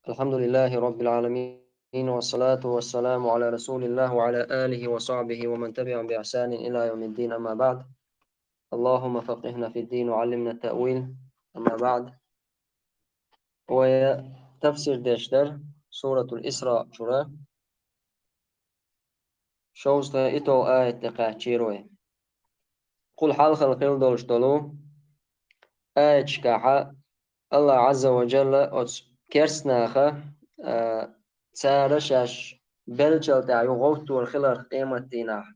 الحمد لله رب العالمين، والصلاة والسلام على رسول الله وعلى آله وصحبه ومن تبعهم بإحسان إلى يوم الدين. أما بعد، اللهم فقهنا في الدين وعلمنا التأويل. أما بعد، وتفسير دشتر سورة الإسراء شورا شوز إتو آية تقاتيروي قل حال خلقين دولشتلو آية شكاحة الله عز وجل كرسناخة تسارشاش بلجل تعيو غوتو الخلر قيمة ديناح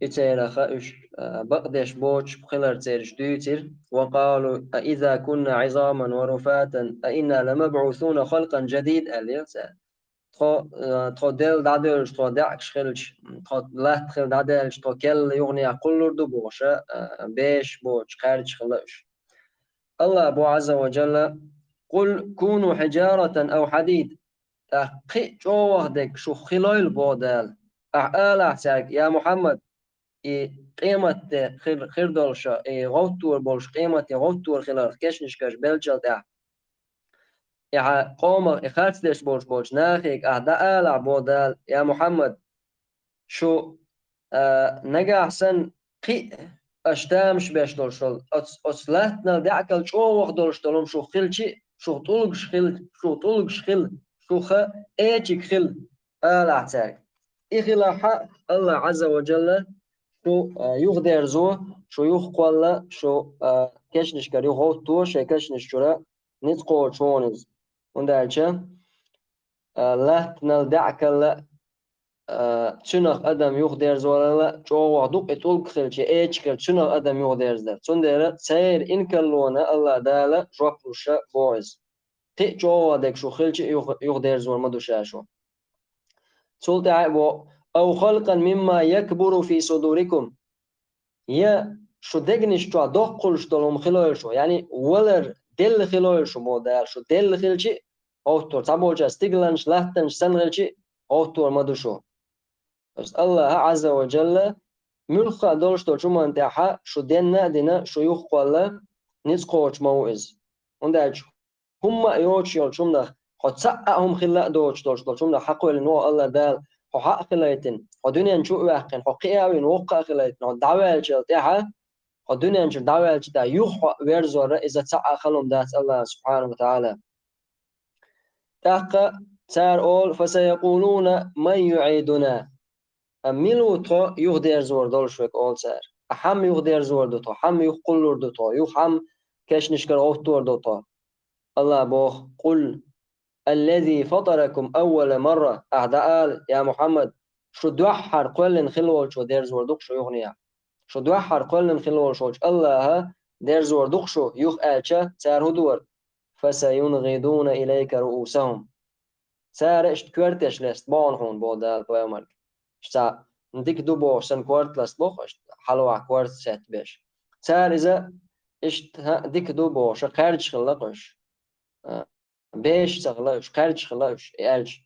إتيرخ بقدش بوش بخلر تيرش دوتر وقالوا أإذا كنا عظاما ورفاتا أإنا لمبعوثون خلقا جديد أليس تخو دل دادلش تخو دعكش خلش تخو لا تخل دادلش تخو كل يغني قلر دبوش بيش بوش خارج خلش الله أبو عز وجل قل كونوا حجارة أو حديد تحقي جوه دك شو خلال بودال أعلى أحساك يا محمد قيمة خير دولشة غوتور بولش قيمة غوتور خلال كشنش كش بلجل تاع يا قوم إخاتش بولش ناخيك أهدا آلع بودال يا محمد شو نجا أحسن قي أشتامش باش دولشل أصلاتنا دعكل شو وقت دولشتلهم شو خلشي شو طولش خل شو طولش خل شو خ إيجك خل آلع تاعك إخلا حق الله عز وجل شو يغدر زو شو يخقل شو كشنش كر يغوت تو شي كشنش شرا نتقو شونز وندالچه لا تنال دعكل تشنخ ادم يغدر زولا جو وضوق اتول خلچه ايچكل تشنخ ادم يغدر زر تندر سير ان كلونا الله دالا جوبوش بويز تي جو ودك شو خلچه يغدر زور مدوشاشو سلطة او خلقا مما يكبر في صدوركم يا شو دقنش تو دقل شتلهم خلال شو يعني ولر دل خلال شو مودال شو دل خلشي اوتور تابوجا ستيغلانش لاتنش سنغلشي اوتور مدو شو بس الله عز وجل ملخا دولش تو شو منتاحا شو دينا دينا شو يخقل نسقوش موئز ونداج هم يوش يول شمنا خد سقهم خلاء دوش دول شمنا حقو لنو الله دال خو حق خلايتن خو دنيا نشو واقن خو قياوين وقع خلايتن خو دعوة الشلتاحا الدنيا نشر دعوة جدا يوح ويرزور إذا تسعى خلهم ذات الله سبحانه وتعالى تحقق سار أول فسيقولون من يعيدنا أميلو تو يهدير زور دولشوك أول سار أحم يهدير زور دوتو حم يقولور دوتو يحم كاش نشكر أوتور دوتو الله بوخ قل الذي فطركم أول مرة أعداء يا محمد شو دوحر قل خلول شو دير زور دوك شو يغنيها شو دوحر قلن خلول شوش الله دير زور دخشو يخ آلشا سار هدور فسينغضون إليك رؤوسهم سار اشت كورتش لست بان هون بودال بوامرك شتا نديك دوبو سن كورت لست بوخ حلوة كورت سات بيش سار إذا اشت ديك دوبو شقارج خلقش بيش تغلقش قارج خلقش إلش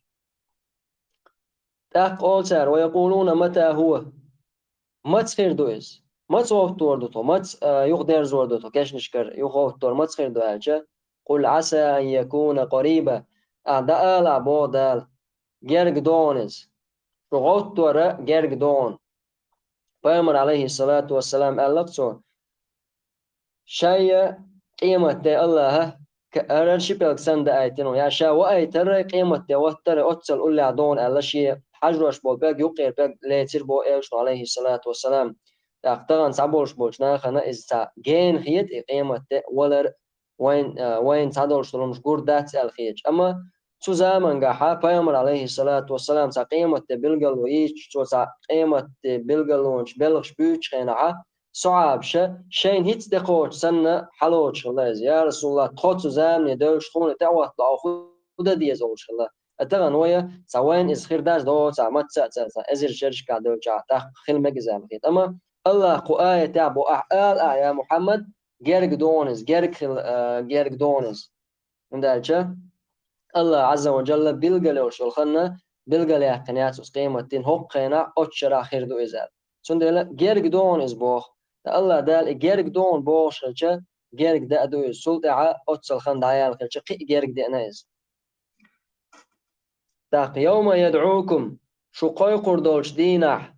تاق أول سار ويقولون متى هو ماتس خير دويز ماتس وقتور دوتو ماتس يقدر زور دوتو كاش نشكر يقدر ماتس خير دو الجا قل عسى أن يكون قريبا أعداء العبودال جرق دونز شغوتور جرق دون بيامر عليه الصلاة والسلام ألقصو شاي قيمة الله كأرن شبه سند آيتنو يا شا وآيتر قيمة وتر أتصل أولي عدون ألا شيء حجرش بول بيق يقير بيق ليتر بو إيش عليه الصلاة والسلام تاقتغن سعبولش بولش ناخنا إذا جين خيط قيمة ولر وين تعدولش تلومش قردات الخيج أما سو زمان قاحا بيامر عليه الصلاة والسلام سا قيمة بلغل ويش سا قيمة بلغل ونش بلغش بيوش خينعا صعب شين هيت دقوش سنة حلوش الله يا رسول الله تخوت زام يدوش خون تعوه خدا دي زوج الله أتغن ويا سوين إز خير داش دو سامت سا أزر شرش كادو جا تخ خل مجزام خيط أما الله قآية تعبو أحال يا محمد جرق دونز جرق خل جرق دونز من دالشة الله عز وجل بلغلوش والخنا بلغل قناعات قيمة تين هوق قناع أتشرا خير دو إزال سندل جرق دونز بوخ الله دال جرق دون بوش خلچه جرق دا دو سلطعة أتصل خان دعيال خلچه قي جرق دي نايز تاق يوم يدعوكم شقاي قردولش دينح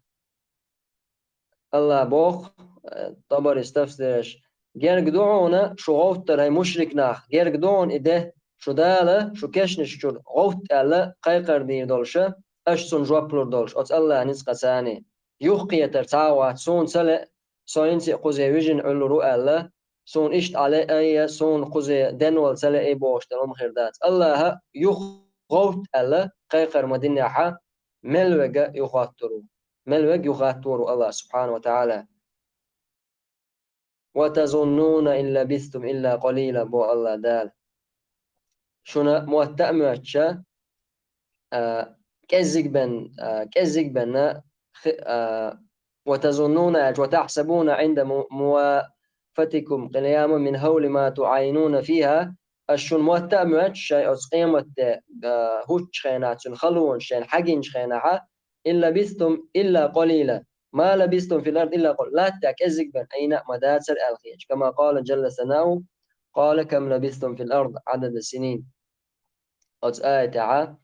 الله بوخ طبر استفسرش جرق دعونا شو غوتر هاي مشرك ناخ جرق دعون إده شو دالة شو كشنش شو غوت ألا قيقر دين دولشة أشتون جوابلور دولش أت الله نسقى ثاني يوقي ترتاوات سون سلا ساينسي قوزي ويجن علو رو ألا سون إشت على أي سون قوزي دنوال سلا أي بوش تلوم خيردات الله يوخ غوت ألا قيقر مدينة حا ملوغا يخاطرو ملوغ يخاطرو الله سبحانه وتعالى وتظنون إن لبثتم إلا قليلا بو الله دال شنا مؤتأمرتشا كزك بن وتظنون وتحسبون عند موافاتكم قياما من هول ما تعاينون فيها الشن مؤتأمرت شيء قيمة هوتش خينات خلون شين حقين خينها إن لبثتم إلا قليلا ما لبثتم في الأرض إلا قل لا تكزك بن أين مداتر الخيج كما قال جل ثناؤه قال كم لبثتم في الأرض عدد السنين آية تعالى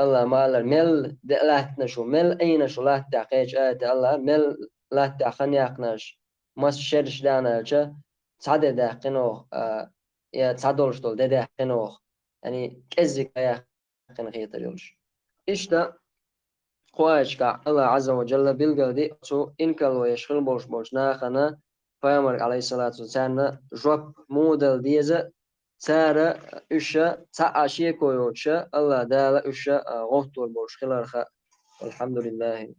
الله مال مل دلات نشو مل أين شو لا تعقيش آية الله مل لا تعخنياقناش مس شرش دانا جا تصعد داقنوخ يا تصعدولش دول داقنوخ يعني كزك يا قن خيطر يولش إشتا قواجك الله عز وجل بالقلدي سو إنكال ويشغل بوش ناخنا فيامر عليه الصلاة والسلام جواب مودل ديزا سارة إشا تعاشي كويوتشا الله دالا إشا غوتور بوش خلالخا الحمد لله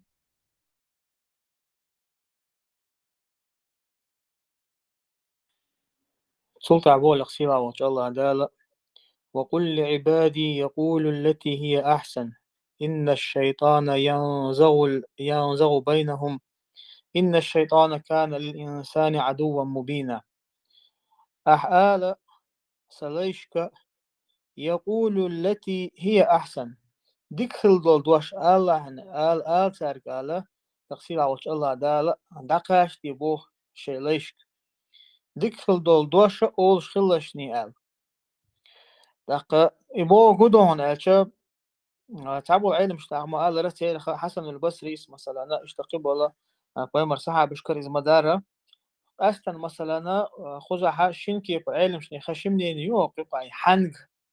سلطة عبول أخسيلا وش الله دالا وقل لعبادي يقول التي هي أحسن إن الشيطان ينزغ بينهم إن الشيطان كان للإنسان عدوا مبينا أحآل سليشك يقول التي هي أحسن ديكخل دول دوش الله آل تارك آله تقصير عوش الله دالا دقاش دي بوه شيليشك ديكخل دول دوش أول شخلشني آل دقا إبو قدون آلشا تعبوا علم اشتاعما آل رتي حسن البصري مثلا اشتقب والله قيمر صحة بشكر إز مدارة أستن مثلا خزعها شنكي علم شني خشمني نيو قطعي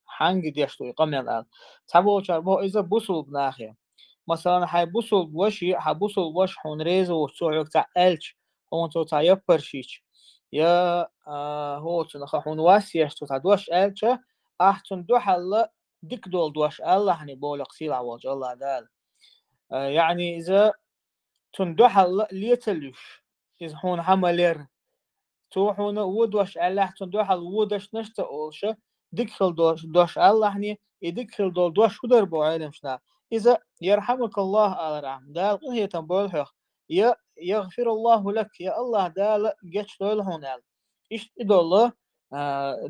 حنج ديشتو يقمن الآن تعبوا شاربو إذا بوصل بناخية مثلا حي بوصل وشي حبوصل وش حون ريزو وصوعك تاع ألش هون تو تاع يبرشيش يا هو تنخ حون واسيش تو تاع دوش ألش أحسن دوحل ديك دول دوش الله يعني بولق سيلا وجه الله دال يعني إذا تندوحل ليتلوش إذا حون حملير توحون ودوش الله تندوحل ودش نشتا أولش ديكخل دوش الله يعني يديكخل دول دوش ودر بو علم شنا إذا يرحمك الله على رحم دال هي تنبول حق يا يغفر الله لك يا الله دال جتش دول هون قال إيش إدول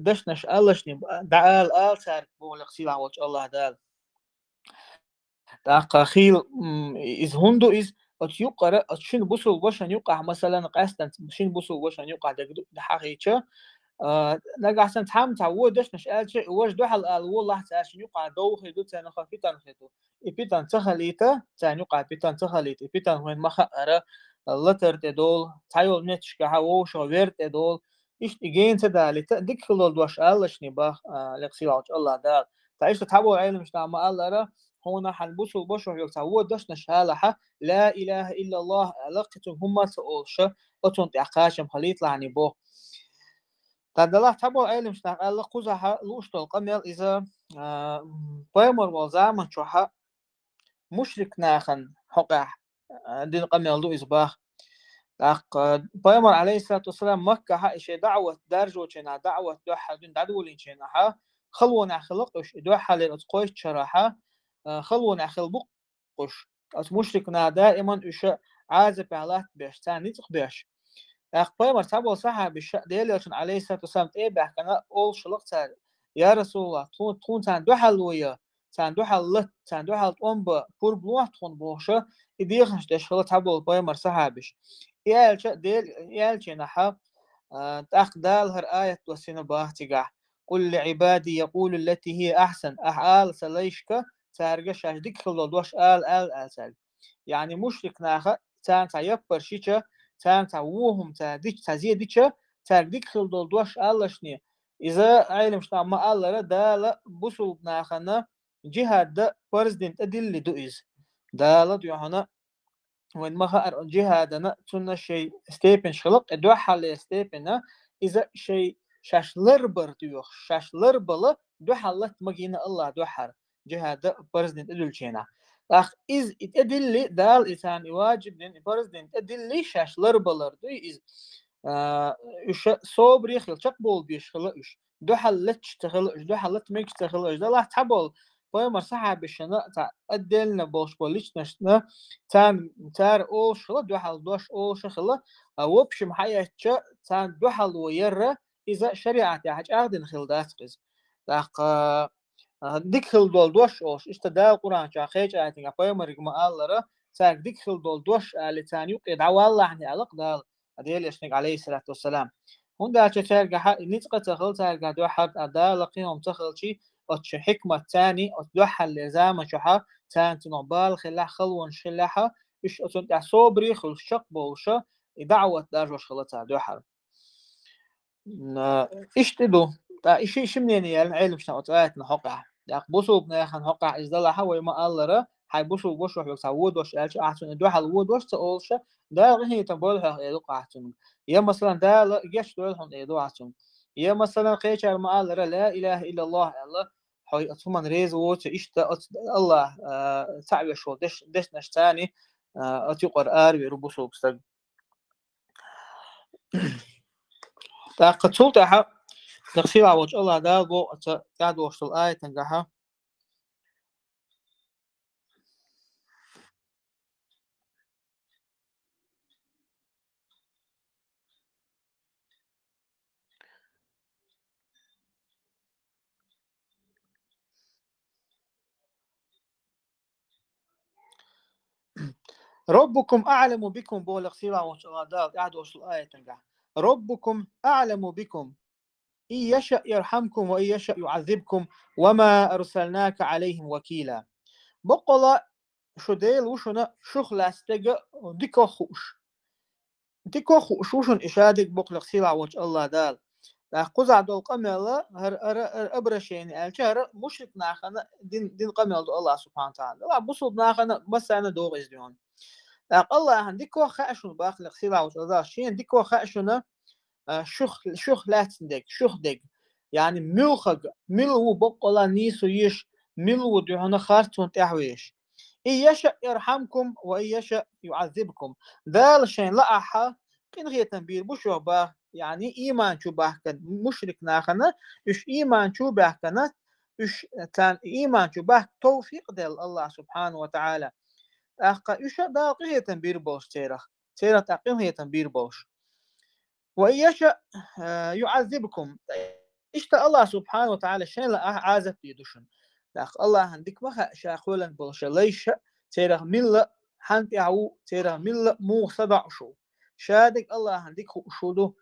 دشنش الله شني دعال آل سار بولق سيلا وجه الله دال داق خيل إذ هندو إذ أتيقرأ أتشين بوسو وشان يقع مثلا قاستن شين بوسو وشان يقع دحقيقة نجحسن تحم تعودش نش قال شيء وش دوحل قال والله تعشين يقع دوخي دو تانو خفيتان خيتو إبيتان تخليته تانو يقع إبيتان تخليت إبيتان وين ما خأرة لتر تدول تايول نتش كهاو شو وير تدول إيش إجين تدالي ديك خلول دوش قالش نباه لقسيل الله دال تعيش تتحول علم مش نعم الله هنا حنبوسو بشر يتعود دش نشالها لا إله إلا الله علاقتهم هم تقولش أتون تعقاشم خليط لعني بو تدلع تبو علم مش نعم الله قزها لوش القمل إذا بيمر وزامن شوها مشرك ناخن حقه دين قمل دو إزباخ بيمر عليه الصلاة والسلام مكة هاي دعوة درجو شنا دعوة دوحة دين دعولين شنا ها خلونا خلقش دوحة للأتقوش شراحة خلونا خل بقش أت مشركنا دائما إيش عازب على بيش ثاني تقبيش بيمر تبو صح بش ديليشن عليه الصلاة والسلام إيه بحكنا أول شلق تار يا رسول الله تون تان دوحة ويا تان دوحة لت تان دوحة أم بور بلوح تون بوشة يديخش دشخلة تبو بيمر صح بش يالش ديل يالش نحا تأخدال هر آية وسين باهتجاه قل لعبادي يقول التي هي أحسن أحال سليشك تارجش ديك خلو دوش آل سال يعني مشرك ناخ تان تا يبر شيشة تان تا وهم تا ديك تزيه ديشة تارجيك خلو دوش آلشني إذا علم شنا ما آل دا لا بوصل ناخنا جهاد دا برزدنت أدل دوئز دا لا يوحنا وين ما جهادنا تنا شيء ستيبن شلق دو حل ستيبن إذا شيء شاش لربر ديوخ شاش لربلا دو حلت مجينا الله دو حر جهاد برزدنت أدل شينا أخ إز أدل دال إنسان واجب دين برزدنت أدل شاش لربلر دو إز إيش صوبري خل شقبول بيش خلقش دو حلت تخلقش دو حلت ميك تخلقش ده لا تحبول بايمر صاحب الشناء تاع أدلنا بوش بوليش نشنا تار أول شلا دو حل دوش أول شخلا وبش محيا تان دو حل ويرة إذا شريعة حاج أخدن خلدات قز لق ديك خل دول دوش أوش استدال القرآن شا خيج آتين بايمر جماعة الله تار ديك خل دول دوش لتاني يقيد عوالله عني ألق دال أديل يشنق عليه الصلاة والسلام هون دا تشارجع نتقة تخل تارجع دو حد أدال لقيهم تخل شي أتش حكمة تاني أتدوح اللزام شحا تان تنبال خلاح خلون شلاحة إيش أتنتع صوبري خل شق بوشة دعوة دارجوش خلتها دوحة إيش تدو تا إيش منين يعني علم شنا أتوات نحقع داك بوسو بناخن حقع إز دلها وما الله هاي بوسو بوش وح يسوود وش ألش أحسن دوحة الود وش تقولش دا غني تنبالها يدق أحسن يا مثلا دا لا جش دولهم يدو أحسن يا مثلا قيشر ما الله لا إله إلا الله الله هاي أتمنى ريز ووت إشتا الله تعبي شو دش نشتاني أتيقر آري ربوسو بستق قد سلطة تغسيل عوج الله دابو قاعد وصل الآية تنجحها ربكم أعلم بكم بول غسيل عوج الله دابو قاعد وصل الآية تنجح ربكم أعلم بكم إن يشأ يرحمكم وإن يشأ يعذبكم وما أرسلناك عليهم وكيلا بقول شو ديل وشنا شخ لاستجا ديكو خوشوشن إشادك بقول غسيل عوج الله دال لا قزع دول قمل هر أبرشين الشهر مشرك ناخنا دين قمل الله سبحانه وتعالى لا بصوب ناخنا بس أنا دوغ إزديون لا الله عندك خاشون باخ لغسيل عوج الله شين ديكو خاشنا شخ لا تندك شخ دك يعني ملخق ملو بقلا نيسو يش ملو دهنا خارتون تحويش إن يشأ يرحمكم وإن يشأ يعذبكم ذال شين لا أحا كن غير تنبير بشو باه يعني إيمان شو باه كان مشرك ناخنا إيش إيمان شو باه كانت إيش تان إيمان شو باه توفيق دل الله سبحانه وتعالى أخا إيش دا غير تنبير بوش تيرخ تقيم هي تنبير بوش وإن يشأ يعذبكم إشتا الله سبحانه وتعالى شين لا عازب يدوشن لأخ الله عندك ما شاخولا بلش ليش تيرغ ملة حنت يعو تيرغ ملة مو سبع شو شادك الله عندك شودو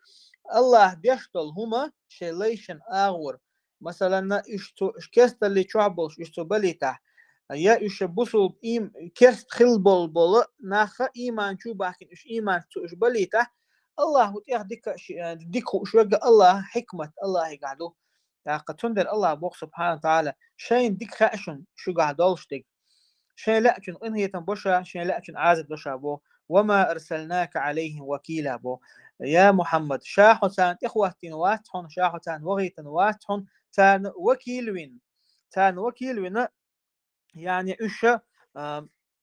الله بيشتل هما شي ليشن آغور مثلا إشتو كست اللي تعبوش إشتو بليتح يا يشبسوا إيم كست خلبل بل ناخ إيمان شو باكن إش إيمان شو إش بليتح الله وتيخ ديك شوق الله حكمة الله يقعدو قتندر الله بوق سبحانه وتعالى شين ديك خاشن شو قعدولش ديك شين لأكن إن هي تنبشا شين لأكن عازد بشا بو وما أرسلناك عليهم وكيلا بو يا محمد شاحتان إخوتين واتحن شاحتان وغيتن واتحن تان وكيل وين يعني إيش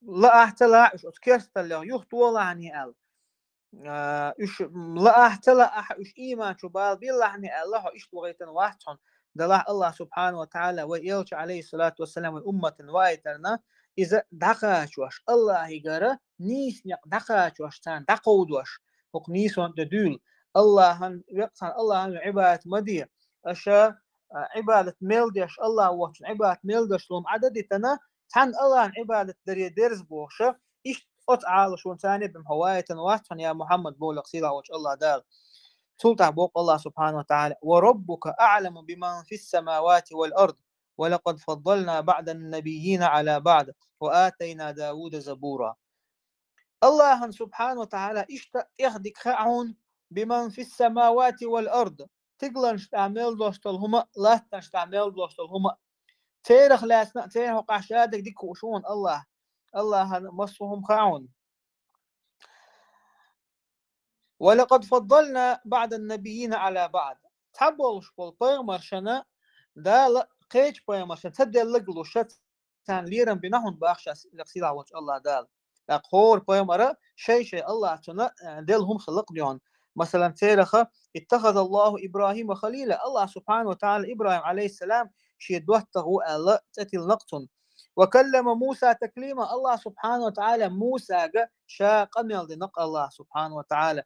لا أحتلا إيش أتكرت اللي يخطو عني قال إيش لا أحتلا إيش إيمان شو بال بالله عني الله إيش وغيتن واتحن دلاه الله سبحانه وتعالى ويلش عليه الصلاة والسلام الأمة وايترنا إذا دقاش واش الله يقرأ نيس دقاش واش تان دقود واش وق نيسون تدول الله يقصن الله عبادة مدية أشا عبادة ميلدش الله وش عبادة ميلدش لهم عددتنا تان الله عبادة دري درز بوشة إيش أتعال شون ثاني بمهواية واتفن يا محمد بولق سيلا وش الله دال سلطة بوق الله سبحانه وتعالى وربك أعلم بمن في السماوات والأرض ولقد فضلنا بعض النبيين على بعض وآتينا داود زبورا. الله سبحانه وتعالى يخدك خاعون بمن في السماوات والأرض تقلن تعمل دوستلهما لا تعمل دوستلهما تيرخ لاسنا تيرخ قاشادك ديك وشون الله مصهم خاعون. ولقد فضلنا بعض النبيين على بعض تبولش بول بيغمرشنا دا قيج بيغمرشنا تدل لقلو شت تان ليرن بنهون باخشاس لقسيلا وش الله دال أقول بيغمرة شيء الله تنا دلهم خلق ديون. مثلا تيرخ اتخذ الله إبراهيم خليلا الله سبحانه وتعالى إبراهيم عليه السلام شيدوهته ألا تتل نقطن. وكلم موسى تكليما الله سبحانه وتعالى موسى شا قمل دنق الله سبحانه وتعالى.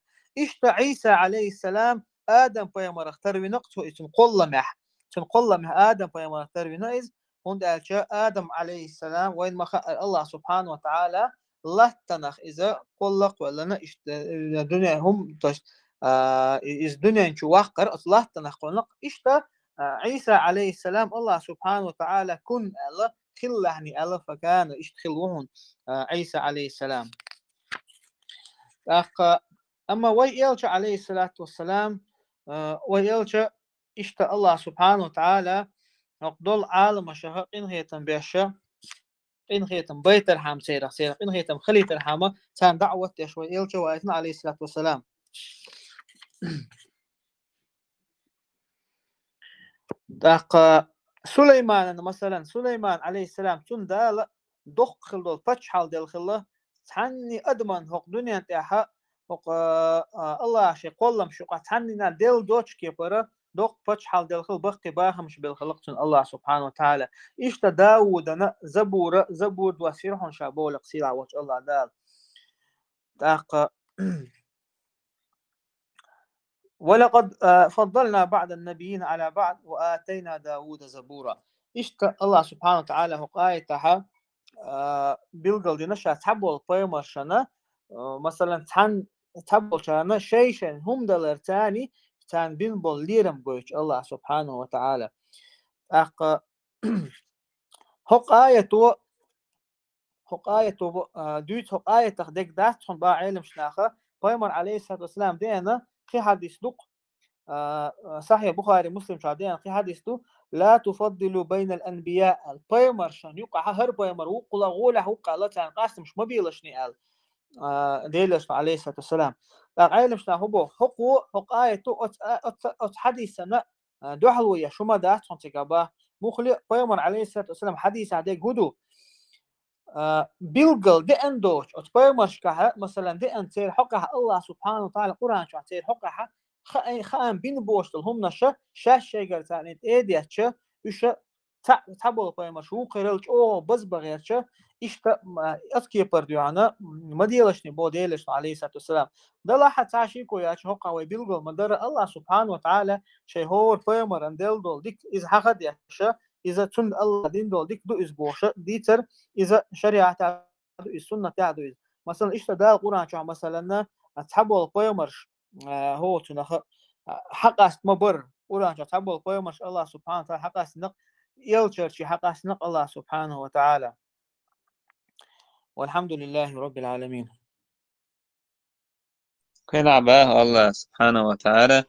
عيسى عليه السلام آدم بيامر اختار بنقطه تنقل آدم بيامر اختار بنقز هند آدم عليه السلام وين ما الله سبحانه وتعالى لا تنخ إذا قلق ولا الدنيا هم إذا الدنيا نشوف قرأت لا تنخ قلق عيسى عليه السلام الله سبحانه وتعالى كن الله خلهني الله فكان خلوهن عيسى عليه السلام. أما ويلش عليه الصلاة والسلام ويلش الله سبحانه وتعالى نقدل عالم شهق إن هي تنبيشة إن هي تنبيت الحام سيرة إن هي تنخليت الحامة كان دعوة يشوى يلش وإثنى عليه الصلاة والسلام. سليمان مثلا سليمان عليه السلام تندال دخ خلدول فتشحال دل خله تعني أدمن هق دنيا تاعها هق الله شيء قلم شو تعنينا دل دوتش كيبرة دخ فتشحال دل خل بختي باهمش بالخلق الله سبحانه وتعالى داود أنا زبور وسيرهم شابول قصير وجه الله دال ولقد فضلنا بعض النبيين على بعض وآتينا داود زبورا. الله سبحانه وتعالى قايتها بيلقل دينا شا تحبول بيمر شنا مثلا تحبول شنا شيشن هم دلر تاني تان بينبول ليرم قويش الله سبحانه وتعالى. هق آية دوت هق آية تخدك دات هم با علم شناخة بيمر عليه الصلاة والسلام دينا في حديث دق صحيح بخاري مسلم شادين في حديث لا تفضلوا بين الأنبياء البيمر شان يقع هر بيمر وقلا غوله وقال تان قاسم مش مبيلشني قال ديلش عليه الصلاة والسلام عالم شنا هو حق آية أت حديثنا دحلوية شو ما دات هم تجابه مخلي بيمر عليه الصلاة والسلام حديث عدي جودو بيلقل دي أندوش أت بيمر شكها مثلا دي أنتير حقها الله سبحانه وتعالى قرآن شو أنتير حقها خان بين بوشتل هم نشا شاش شيء قرتانيت إيدياتش إيش تابول بيمر شو قرلش أو بس بغيرش إيش أذكي برديانا ما ديلشني بوديلش عليه الصلاة والسلام ده لا حد عاشي كوياش هو قوي بيلقل مدار الله سبحانه وتعالى شيء هو بيمر أندل دول ديك إذا حقد ياشا إذا تند الله دين دول ديك دو إسبوش ديتر إذا شريعة تعدو السنة تعدو مثلا إيش ده القرآن شو مثلا تحبول بيمر هو تنخ حق استمبر قرآن شو تحبول بيمر الله سبحانه وتعالى حق استنق يلشر حق استنق الله سبحانه وتعالى. والحمد لله رب العالمين. قل باه الله سبحانه وتعالى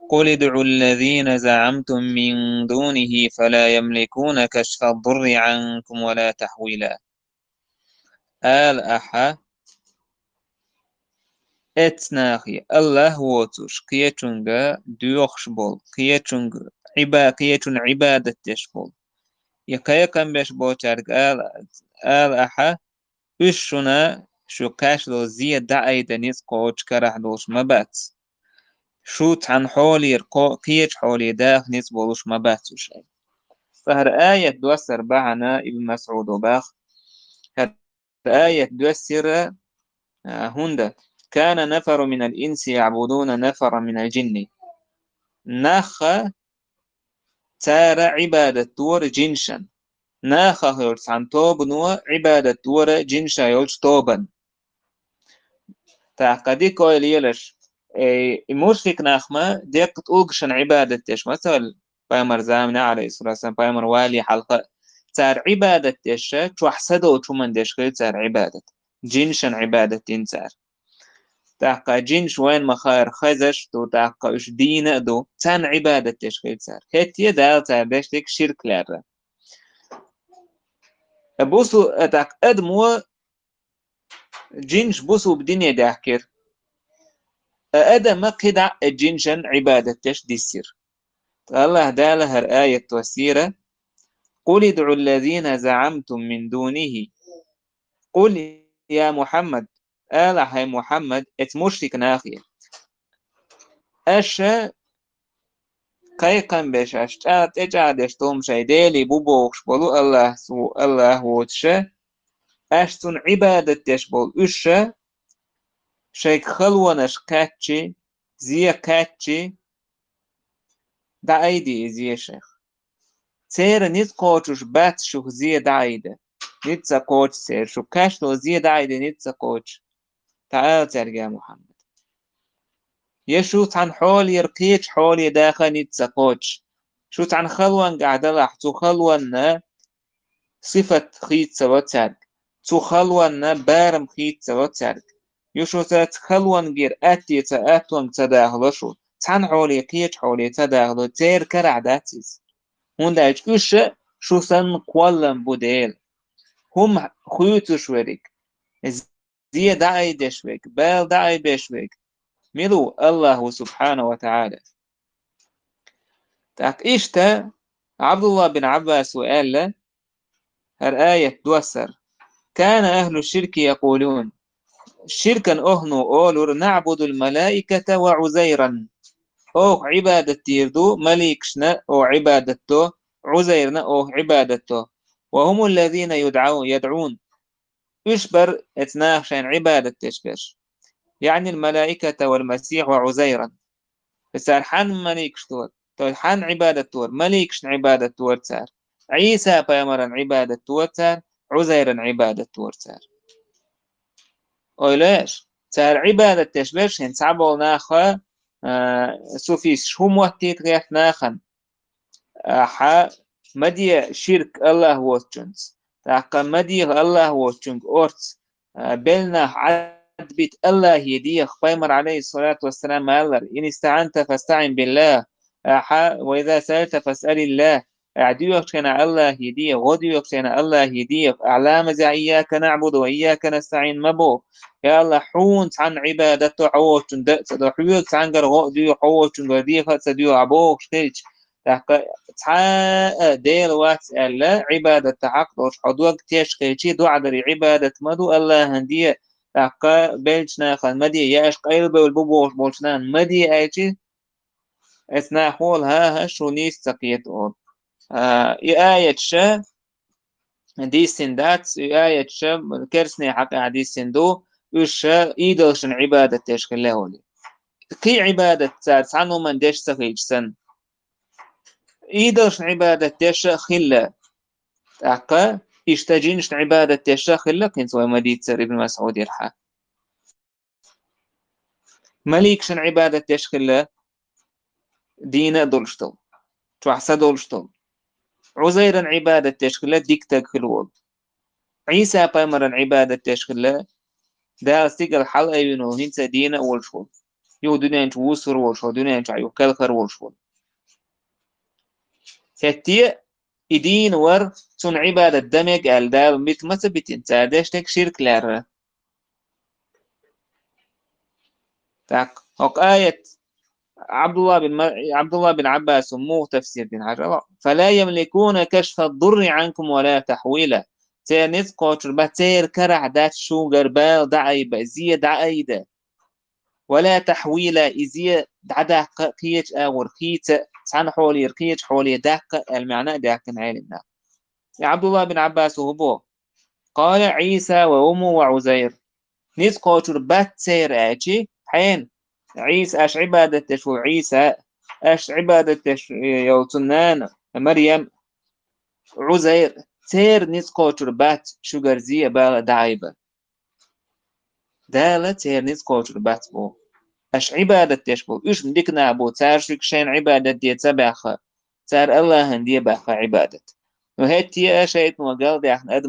قل ادعوا الذين زعمتم من دونه فلا يملكون كشف الضر عنكم ولا تحويلا. أحا اتناخي الله ووتوش قيتشنغ ديوخش بول قيتشن عبادة تشبول يقايقن بيش بوچارك أحا إشنا شو كاشلو زي دعي دنيس قوش كرح دوش مبات شو تحن حولي قيتش حولي داخ نيس بولوش مبات وشي فهر آية دوسر بعنا ابن مسعود وباخ هر آية دوسر هند كان نفر من الإنس يعبدون نفر من الجن ناخ تار عبادة دور جنشا ناخ يولس عن توبن وعبادة دور جنشا يولس توبن تعقدي كويل يلش مشرك ناخما ديق تقولشن عبادة تش مثلا پیامبر زمانه علیه السلام پیامبر والی حلقه تار عبادت تشه چو حسدو چو من دشخل تار عبادت جنشن عبادت تنتار تحقا جنش وين مخاير خزش تو تحقا اش دين دو تان عبادة تشغيل تار هتيه دال تار دشتك شرك لاره بوسو اتاك ادمو جنش بوسو بدنيا داحكر ادم قدع الجنشن عبادة تش ديسير الله دالها آية وسيرة قل ادعوا الذين زعمتم من دونه قل يا محمد هاي محمد اتمشرك ناخية أشا قيقن بيش أشتات إجادش توم شي ديلي بوبوخش بولو الله ووتشا أشتون عبادة تشبول أشا شيك خلونش كاتشي زي كاتشي دا أيدي زي شيخ سير نيت قوتش بات شوخ زي دا أيدي نيت ساقوتش سير شو كاشتو زي دا أيدي نيت ساقوتش تعال ترجع محمد يشوت عن حول يرقيش حول يداخل نيت ساقوتش شوت عن خلوان قاعدة لحظو خلوان صفة خيط سواتسارك تو خلوان بارم خيط سواتسارك يشوتات خلوان غير أتي تأتوان تداخلشو تان حولي قيش حولي تداخلو تير كرعداتيز هنداج إيش شو سن قوالن بوديل هم خيوتو شويرك زي داعي دشويك بال داعي بشويك ملو الله سبحانه وتعالى تاك إيشتا عبد الله بن عباس وقال له هالآية دوسر كان أهل الشرك يقولون شركا أهنو أولور نعبد الملائكة وعزيرا أو عبادة تيردو مليكشنا أو عبادته عزيرنا أو عبادته وهم الذين يدعون يشبر اتناخشين عبادة تشبر يعني الملائكة والمسيح وعزيرا فسار حن مليكشتور حن عبادة تور مليكشن عبادة تور تار عيسى بيمرا عبادة تور تار عزيرا عبادة تور تار أوليش تار عبادة تشبرش هن تعبوا ناخا سوفيس شو موتيت غيث ناخن حا مدي شرك الله ووتشنز تاقا مدي الله ووتشنج أورت بلنا عد بيت الله يديخ بيمر عليه الصلاة والسلام قال إن استعنت فاستعن بالله وإذا سألت فاسأل الله أعديوك كان الله يديك وديوك كان الله يديك أعلام زي إياك نعبد وإياك نستعين مبو يا الله حون عن عبادته حوش دأت حيوك عن جرغو ديو حوش ديو فاتديو عبوك شتيج تحا ديل وات الله عبادة عقد وش حدوك تيش خيشي دو عدري عبادة مدو الله هندية تحقا بلشنا خان مدي ياش قيل بالبوبوش بولشنان مدي ايشي اثناء حول ها شو نيستقيت اول آية شا دي سندات آية شا كرسني حقا دي سندو وش إيدوشن عبادة تشكل لهولي كي عبادة تساعد عنه من ديش سخيج سن إيدوشن عبادة تشا خلا أقا إشتاجينش عبادة تشا خلا كنت ومديد سر ابن مسعود يرحى مليكشن عبادة تشخلا دينا دولشتل توحسا دولشتل عزيرا عبادة تشخلا ديك تكخلوه عيسى بامرا عبادة تشخلا دا استيقل حلقة ينو هنسا دينا والشول يو دنيا انت وصر والشول دنيا انت عيو كالخر والشول فتية إدين ور تون عبادة دمك الدال ميت مثبت انتادش تك شرك لاره تاك هوك آية عبد الله بن عباس مو تفسير بن حجر فلا يملكون كشف الضر عنكم ولا تحويله تير نتقوش بتير كرع دات شو قربال دعي بزي دعي ده ولا تحويله إزي دعدا قيج أور خيت سان حولي رقيج حولي دق المعنى داك علمنا عبد الله بن عباس وهو قال عيسى وأمه وعزير نتقوش بتير أجي حين عيسى أش عبادة شو عيسى أش عبادة يوتنان مريم عزير تير نسقو تربات شو غرزية بالا دايبة دالة تير نسقو تربات بو أش عبادة تشبو إيش مديكنا بو تارشك شين عبادة دي تباخة صار الله هندية بقى عبادة وهتي أشيت وقال دي احنا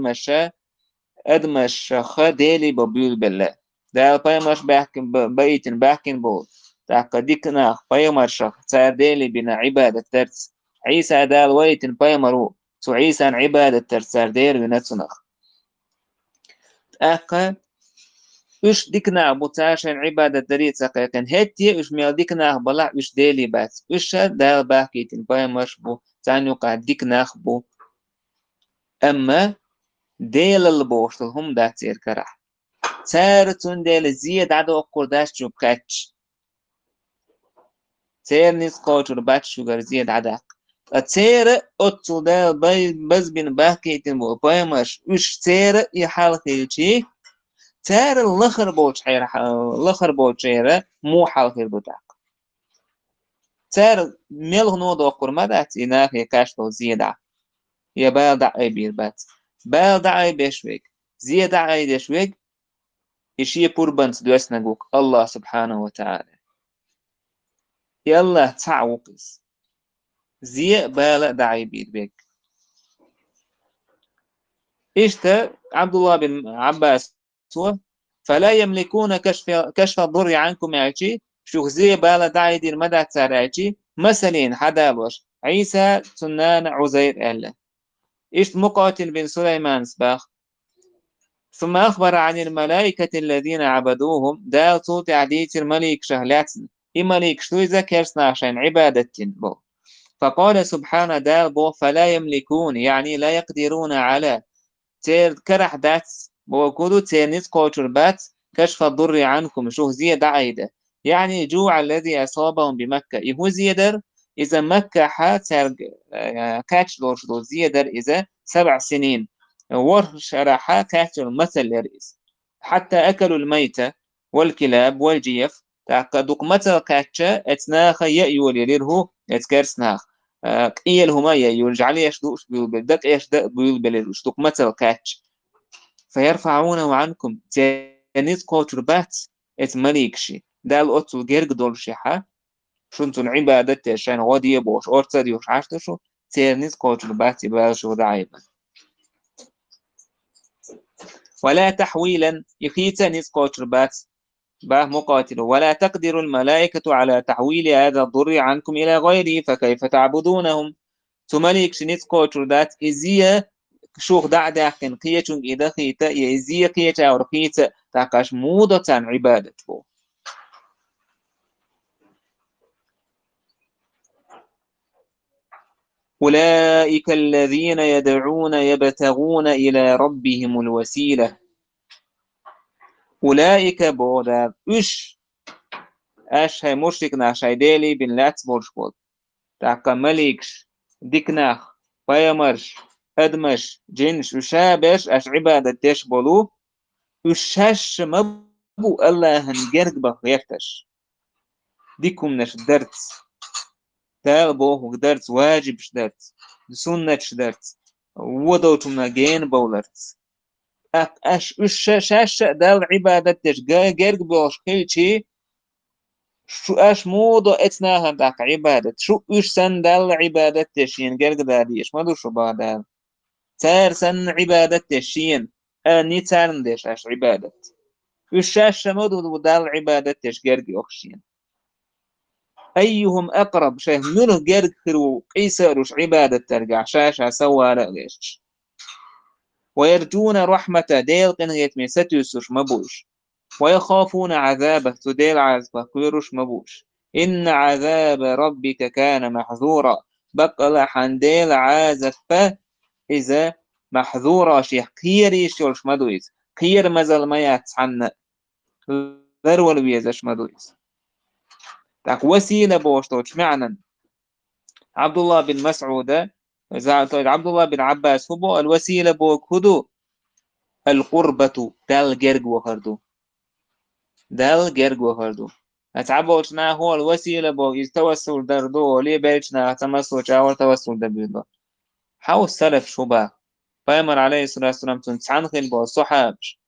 أدمش خديلي ببيل بالله ده بايمش بحكم بيتن بحكم بول تاك ديكنا بايمش صار ديلي بنا عبادة ترس عيسى دال ويتن بايمرو سو عيسى عبادة ترس صار دير بنتسنخ أكا إيش ديكنا بوتاشن عبادة دريت سقيقن هتي إيش ميل ديكنا بلا إيش ديلي بس إيش دال باكيتن بايمش بو تانيو قاعد ديكنا بو أما ديل البوشتل هم دا تير كرح سارتون ديل زيد عدو قرداش جو بكاتش تير نيس قوتر باتش شوغر زيد عداك تير أتو ديل بز بين باكيتن بو بايمش وش تير يحال خيلشي تير اللخر بوش حير لخر بوشيرة مو حال خير بوتاك تير ميل نو دو قرمدات إناك يكاشتو زيدا يبال دعي بير بات بال دعي بيشويك زيد دعي بيشويك إشي بوربنت دوسنا جوك الله سبحانه وتعالى يلا تعوقس زي بالا دعي بيد بيك إشتا عبد الله بن عباس هو فلا يملكون كشف الضر عنكم يعيشي شو زي بالا دعي دير مدى تسارعيشي مثلين حدالوش عيسى سنان عزير ألا إشت مقاتل بن سليمان سباخ ثم أخبر عن الملائكة الذين عبدوهم دال صوت عديت الملك شهلاتن الملك شو ذكرنا عشان عبادة بو فقال سبحانه دال بو فلا يملكون يعني لا يقدرون على تير كرح دات بو كودو تير نسقوتر بات كشف الضر عنكم شو زيادة عيدة يعني الجوع الذي أصابهم بمكة يهو زيادر إذا مكة حاتر كاتش لوش دو زيادر إذا 7 سنين ورشرحا كاتل مثل الرئيس حتى أكلوا الميتة والكلاب والجيف تاقدوك متى كاتشا اتناخ يأيول يليره اتكرسناخ قيل هما يأيول جعل يشدوش بيولبل يشدق بيولبل دوك متى كاتش فيرفعونه عنكم تانيت قوتر بات اتمليكشي دال أتو جيرق دول شيحا شنتون عبادة تشان غادي بوش أرتا ديوش عاشتشو تانيت قوتر بات يبالشو دعيبا ولا تحويلا يخيتا نسقوتر بات باه مقاتل ولا تقدر الملائكة على تحويل هذا الضر عنكم إلى غيره فكيف تعبدونهم تملك شنسقوتر دات إزيا شوخ دعدا كن قيتون إذا خيتا إزيا قيتا أو رقيتا تاقاش موضة عبادة بو أولئك الذين يدعون يبتغون إلى ربهم الوسيلة أولئك بودا أش هاي مشرك ناشاي ديلي بن لاتس بورشبول تاقا مليكش ديكناخ بايمرش أدمش جنش وشابش أش عبادة تيش بولو وشاش مبو الله هنجرق بخيفتش ديكم نش درت تالبوه درت واجب شدرت سنة شدرت ودوتم نجين بولرت أش وشاش دال عبادة تيش جرق بوش كيلشي شو أش موضو إتناها داك عبادة شو إيش سن دال عبادة تشين جرق داديش ما دو شو بعدال تار سن عبادة تشين أني تارن ديش أش عبادة إيش شاش مدو دال عبادة تش جرق أخشين أيهم أقرب شيء منه جرق خرو قيسروش عبادة ترجع شاشة سوى ليش ويرجون رحمة ديل قنهيت من ستيوسوش مبوش ويخافون عذابه تديل عذبه كيروش مبوش إن عذاب ربك كان محذورا بقى حنديل عازفة إذا محذورا شيخ كيريش يولش مدويز كير مزل ما يتحن ذرول ويزش مدويز تاك وسيلة بوشتوش معنى عبد الله بن مسعود عبد الله بن عباس هو الوسيلة بوكدو القربة دال جرق وخردو دال جرق وخردو أتعبوشنا هو الوسيلة بو يتوسل دردو ليه بيتنا تمسو شاور توسل دبيضو حاو السلف شبا فيمر عليه الصلاة والسلام تنسعنخل بو صحابش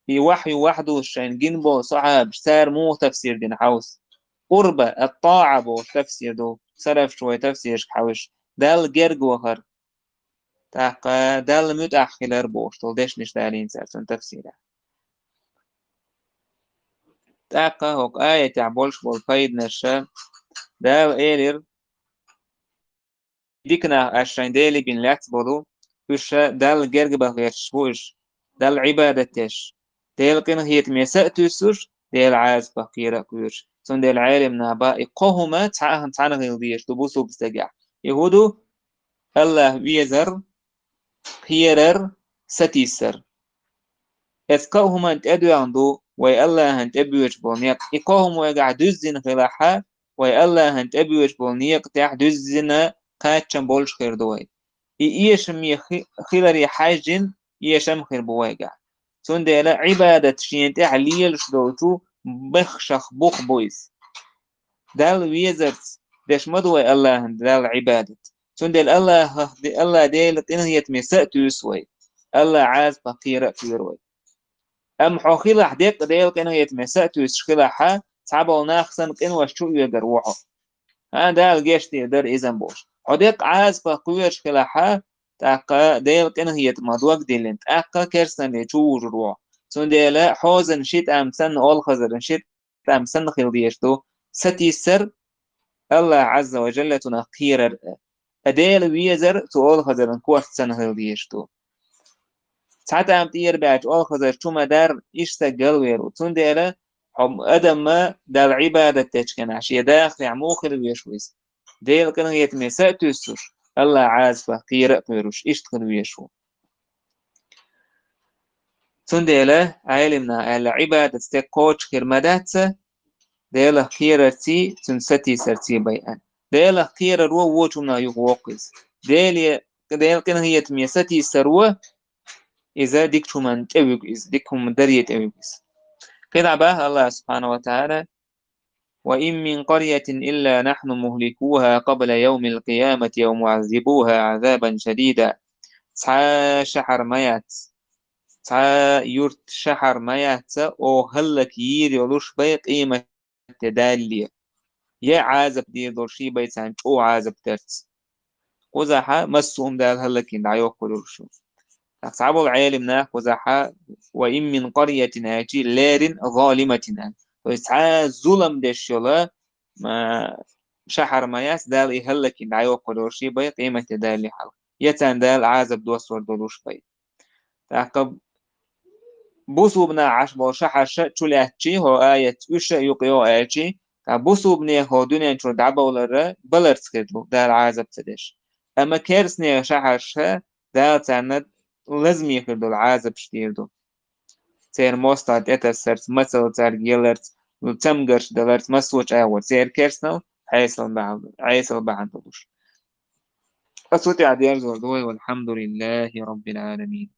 في وحي وحده الشين جن بو صحابش سار مو تفسير دين حوس قربة الطاعة بو تفسير دو سلف شوي تفسير حوش دال جرج وخر تاق دال متأخر بوشتل دش مش دالين سرسون تفسيره تاق هوك آية تعبولش بالفايد نشا دال إيرير ديكنا عشان ديلي بين لاتس بولو وش دال جرج بغيرش بوش دال عبادتش ديل كن هي تمسأ تسوش ديل عاز بقيرة كويرش سون ديل عالم نابا إقوهما تعانا غيلديش تبوسو بستجع يهودو الله ويزر خيرر ستيسر إذكاهما تأدو عنده وي الله هنت أبيوش بولنيق إقاهم ويقع دزين خلاحا وي الله هنت أبيوش بولنيق تاح دزين قاتشن بولش خير دوي إيشم خيلري حاجن إيشم خير بواقع سون ديلا عبادة شين تعليل لشدوتو بخشخ بوخ بويس دال ويزرت داش مدوي الله هند دال عبادة سون ديل الله ديل إنه مسأتو يسوي الله عاز بقيرة كيروي أم حوخيلا حديق ديل كأنه يتمسأتو يسخيلا صعبا ناخسن كأنه وشو يقروحه هذا الجيش تقدر إذا بوش حديق عاز بقوية شخيلا تاقا ديل كأنه يتمدوك ديلين تاقا كرسن يشوج روح سون ديلا حوزن شيت أمسن أول خزرن شيت أمسن خيل ديشتو ستيسر الله عز وجل تنقير أديل ويزر تقول خزرن كوات سن خيل ديشتو ساعات أم تير بعد أول خزر شو مدار يشتغل ويرو سون ديلا حب أدم ما دال عبادة تشكن عشية داخل عموخر ويشويس ديل كانوا يتمسا تسوش الله عاز فقيرة ويروش اشتغل ويشو سون ديلا علمنا العبادة تكوش كرمدات ديلا خيرة تي تنستي سرتي بيان ديلا خيرة رو ووشمنا يغوقز ديل كانوا يتمسا تسروا إذا ديكتو من تأويقز ديكهم درية تأويقز كده بقى الله سبحانه وتعالى وإن من قرية إلا نحن مهلكوها قبل يوم القيامة أو معذبوها عذابا شديدا شحر ميات يرت شحر ميات أو هلك يري ولوش بيت قيمة تدالية يا عازب دي دورشي بيت عن أو عازب ترس وزحا مسهم دال هلكين دعيوك ولوشو صعبوا العالم ناك وزحا وإن من قرية آتي لار ظالمة ويسعى ظلم دشيولا ما شحر مياس دال يهلك إن عيو قدورشي بي قيمة دال لحل يتان دال عازب دوسور دولوش بي تعقب بوسو بنا عشبو شحر شلاتشي هو آية وش يقيو آياتشي بوسو بنا هو دنيا انشو دعبو لرا بلرس كدلو دال عازب تدش أما كيرسني شحر شا دال تاند لازم يخدو العازب شتيردو سير موستاد اتسرت مسل تار جيلرت وتمغرش دلرت مسوش اول سير كيرسنل عيسل بعض دلوش أصوتي عديار زوردوي والحمد لله رب العالمين.